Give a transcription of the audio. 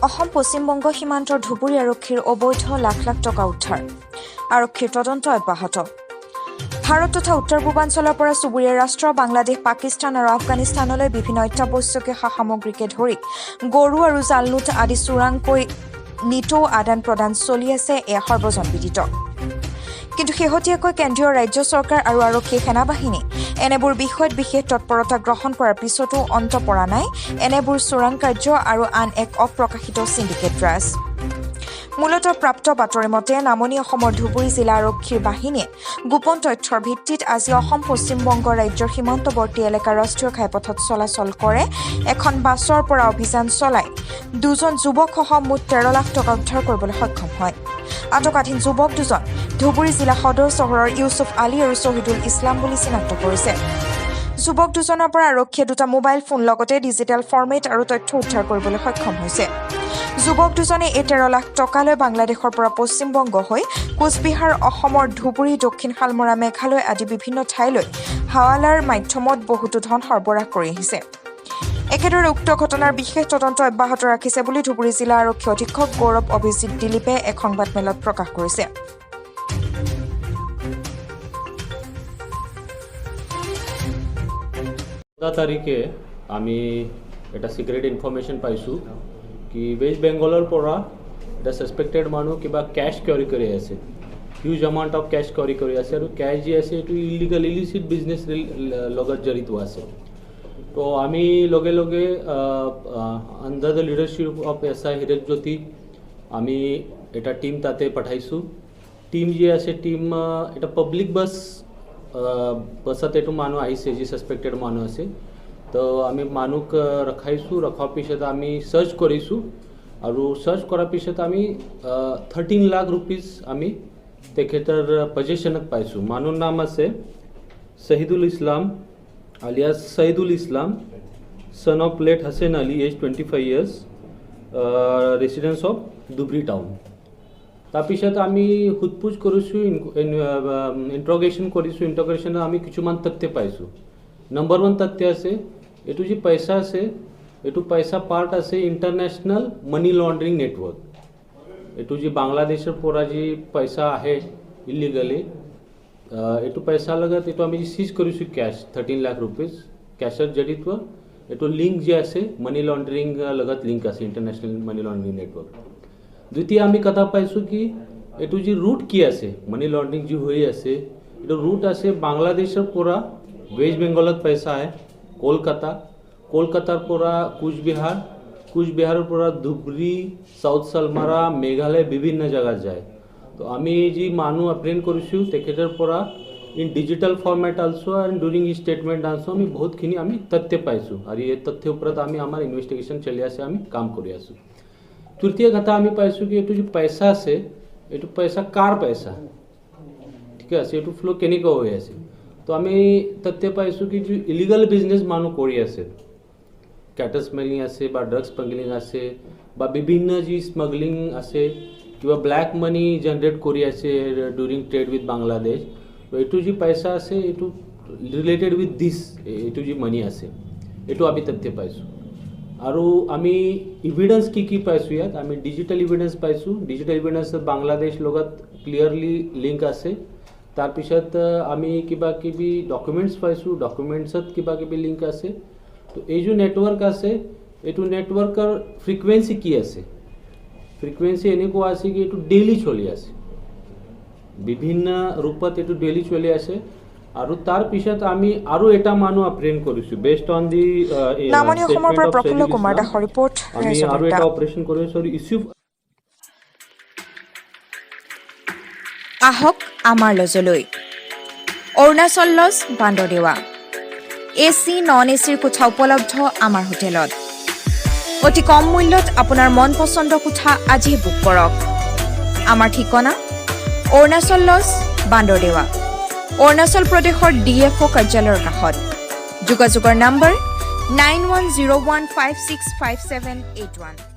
অসম পশ্চিমবংগ সীমান্তৰ ধুবুৰী আৰক্ষীৰ অবৈধ লাখ লাখ টকা উদ্ধাৰ আৰক্ষীৰ তদন্ত অব্যাহত ভাৰত তথা উত্তৰ পূৰ্বাঞ্চলৰ পৰা চুবুৰীয়া ৰাষ্ট্ৰ বাংলাদেশ পাকিস্তান আৰু আফগানিস্তানলৈ বিভিন্ন অত্যাৱশ্যকীয় সামগ্ৰীকে ধৰি গৰু আৰু জালনোট আদি চোৰাংকৈ নিতৌ আদান প্ৰদান চলি আছে এয়া সৰ্বজনবিদিত কিন্তু শেহতীয়াকৈ কেন্দ্ৰীয় ৰাজ্য চৰকাৰ আৰু আৰক্ষী সেনাবাহিনী এনেবোৰ বিষয়ত বিশেষ তৎপৰতা গ্ৰহণ কৰাৰ পিছতো অন্ত পৰা নাই এনেবোৰ চোৰাং কাৰ্য আৰু আন এক অপ্ৰকাশিত সিন্ডিকেট ৰাজ মূলতঃ প্ৰাপ্ত বাতৰি মতে নামনি অসমৰ ধুবুৰী জিলা আৰক্ষীৰ বাহিনীয়ে গোপন তথ্যৰ ভিত্তিত আজি অসম পশ্চিমবংগ ৰাজ্যৰ সীমান্তৱৰ্তী এলেকাৰ ৰাষ্ট্ৰীয় ঘাইপথত চলাচল কৰে এখন বাছৰ পৰা অভিযান চলাই দুজন যুৱকসহ মুঠ 13 লাখ টকা উদ্ধাৰ কৰিবলৈ সক্ষম হয় আটকাধীন যুৱক দুজন ধুবুৰী জিলা সদৰ চহৰৰ ইউছুফ আলী আৰু শহীদুল ইছলাম বুলি চিনাক্ত কৰিছে যুৱক দুজনৰ পৰা আৰক্ষীয়ে দুটা মোবাইল ফোন লগতে ডিজিটেল ফৰ্মেট আৰু তথ্য উদ্ধাৰ কৰিবলৈ সক্ষম হৈছে যুৱক দুজনে 13 লাখ টকালৈ বাংলাদেশৰ পৰা পশ্চিমবংগ হৈ কোচবিহাৰ অসমৰ ধুবুৰী দক্ষিণ শালমৰা মেঘালয় আদি বিভিন্ন ঠাইলৈ হাৱালাৰ মাধ্যমত বহুতো ধন সৰবৰাহ কৰি আহিছে একেদৰে উক্ত ঘটনাৰ বিশেষ তদন্ত অব্যাহত ৰাখিছে বুলি ধুবুৰী জিলা আৰক্ষী অধীক্ষক গৌৰৱ অভিজিৎ দিলীপে এক সংবাদমেলত প্ৰকাশ কৰিছে 14 তাৰিখে আমি এটা সিক্ৰেট ইনফৰমেশ্যন পাইছোঁ কি ৱেষ্ট বেংগলৰ পৰা এটা সাসপেক্টেড মানুহ কিবা কেশ ক্যাৰি কৰি আছে huge amount of cash carry কৰি আছে আৰু কেশ যি আছে এইটো ইলিচিট বিজনেছ লগত জড়িত আছে তো আমি লগে লগে under the leadership of S I Hirak Jyoti আমি এটা টিম তাতে পঠাইছোঁ টিম যি আছে টিম এটা পাব্লিক বাছত এইটো মানুহ আহিছে যি সাসপেক্টেড মানুহ আছে তো আমি মানুহক ৰখাৰ পিছত আমি সাৰ্চ কৰিছোঁ আৰু সাৰ্চ কৰাৰ পিছত আমি 13 লাখ ৰুপিজ আমি তেখেতৰ পজেশ্যনত পাইছোঁ মানুহৰ নাম আছে Shahidul Islam alias Saidul Islam, son of late Hussein Ali, age 25 years, residence of Dhubri town. তাৰপিছত আমি সুধপুছ কৰিছোঁ ইণ্ট্ৰগেশ্যন কৰিছোঁ ইণ্ট্ৰগেশ্যনত আমি কিছুমান তথ্য পাইছোঁ নম্বৰ 1 তথ্য আছে এইটো যি পইচা আছে এইটো পইচা পাৰ্ট আছে ইণ্টাৰনেশ্যনেল মানি লণ্ডাৰিং নেটৱৰ্ক এইটো যি বাংলাদেশৰ পৰা যি পইচা আহে ইলিগেলি এইটো পইচা লগত এইটো আমি সিজ কৰিছোঁ কেশ 13 লাখ ৰুপিজ কেশৰ জড়িত এইটো লিংক যি আছে মানি লণ্ডাৰিং লগত লিংক আছে ইণ্টাৰনেশ্যনেল মানি লণ্ডাৰিং নেটৱৰ্ক দ্বিতীয় আমি কথা পাইছোঁ কি এইটো যি ৰুট কি আছে মানি লণ্ডাৰিং যি হৈ আছে এইটো ৰুট আছে বাংলাদেশৰ পৰা ৱেষ্ট বেংগলত পইচা আহে কলকাতাৰ পৰা কোচবিহাৰৰ পৰা ধুবুৰী সাউথ সালমাৰা মেঘালয় বিভিন্ন জায়গাত যায় তো আমি যি মানুহ অ্যাপ্ৰেন্ড কৰিছোঁ তেখেতৰ পৰা in digital format also and during statement also আমি বহুতখিনি আমি তথ্য পাইছোঁ আৰু এই তথ্যৰ ওপৰত আমি আমাৰ ইনভেষ্টিগেশ্যন চলি আছে আমি কাম কৰি আছোঁ তৃতীয় কথা আমি পাইছোঁ কি এইটো যি পইচা আছে এইটো পইচা কাৰ পইচা ঠিক আছে এইটো ফ্লো কেনেকৈ হৈ আছে তো আমি তথ্য পাইছোঁ কি যি ইলিগেল বিজনেছ মানুহ কৰি আছে ক্যাটাৰ স্মাগলিং আছে বা ড্ৰাগছ স্মাগলিং আছে বা বিভিন্ন যি স্মাগলিং আছে কিবা ব্ল্যাক মানি জেনারেট কৰি আছে ডিউৰিং ট্ৰেড উইথ বাংলাদেশ তো এইটো যি পইচা আছে এইটো ৰিলেটেড উইথ দিছ এইটো যি মানি আছে এইটো আমি তথ্য পাইছোঁ আৰু আমি এভিডেন্স কি পাইছোঁ ইয়াত আমি ডিজিটেল এভিডেন্স পাইছোঁ ডিজিটেল এভিডেন্সত বাংলাদেশ লগত ক্লিয়াৰলি লিংক আছে তাৰপিছত আমি কিবি ডকুমেণ্টছ পাইছোঁ ডকুমেণ্টছত কিবি লিংক আছে তো এই যে নেটৱৰ্ক আছে এইটো নেটৱৰ্কৰ ফ্ৰিকুৱেঞ্চি কি আছে ফ্ৰিকুয়েন্সি এনেকুৱা আছে কি এইটো ডেইলি চলি আছে বিভিন্ন ৰূপত এইটো ডেইলি চলি আছে আৰু তাৰ পিছত আমি আৰু এটা মানুহ অপাৰেট কৰিছোঁ বেসড অন দি নামনি অসমৰ পৰা প্ৰফুল্ল কুমাৰ দাসৰ ৰিপৰ্ট আমি আৰু এটা অপাৰেশ্যন কৰিছোঁ ইছ্যু আহক আমাৰ লজলৈ Arunachal lodge Banderdewa AC non এচিৰ কোঠা উপলব্ধ আমাৰ হোটেলত অতি কম মূল্যত আপোনাৰ মন পছন্দ কোঠা আজি বুক কৰক আমাৰ ঠিকনা অৰুণাচল লজ বান্দৰদেৱা অৰুণাচল প্ৰদেশৰ ডিএফঅ কাৰ্যালয়ৰ কাষত যোগাযোগৰ নম্বৰ 9101565781